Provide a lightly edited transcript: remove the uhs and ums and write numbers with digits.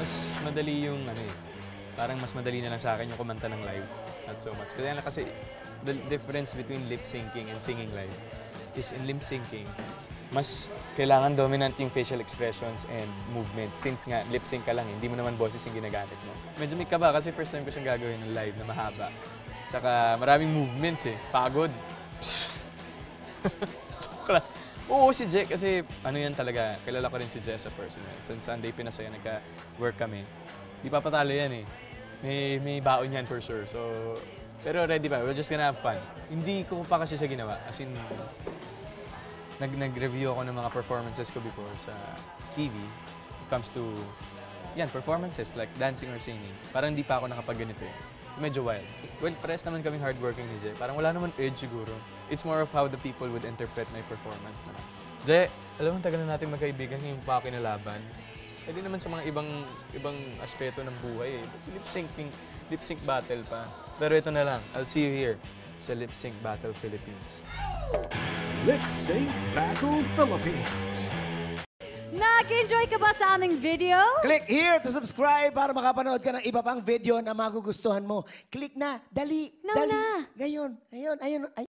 mas madali yung ano eh. Parang mas madali na lang sa akin yung kumanta ng live. Not so much. Kasi the difference between lip syncing and singing live is in lip syncing, mas kailangan dominant yung facial expressions and movement. Since nga lip sync ka lang, hindi mo naman boses yung ginagamit mo. Medyo may kaba kasi first time ko siyang gagawin ng live na mahaba. Tsaka maraming movements eh. Pagod. Joke lang. Oo, si Je, kasi ano yan talaga, kilala ko rin si Je sa personal. Since Sunday Pinasaya, nagka-work kami. Di papatalo yan eh. May baon yan for sure. So, pero ready pa, we're just gonna have fun. Hindi ko pa kasi siya ginawa. As in, nag-review ako ng mga performances ko before sa TV. It comes to, yan, performances like dancing or singing. Parang hindi pa ako nakapag-ganito eh. Medyo wild. Well, pares naman kaming hardworking ni Je. Parang wala naman edge siguro. It's more of how the people would interpret my performance naman. Je, alam mo, tagal na natin magkaibigan ngayon pa kinalaban. Pwede naman sa mga ibang aspeto ng buhay eh. Lip sync battle pa. Pero ito na lang, I'll see you here sa Lip Sync Battle Philippines. Lip Sync Battle Philippines. Nag-enjoy ka ba sa aming video? Click here to subscribe para makapanood ka ng iba pang video na magugustuhan mo. Click na, dali, Now dali. na. Ngayon, ayun.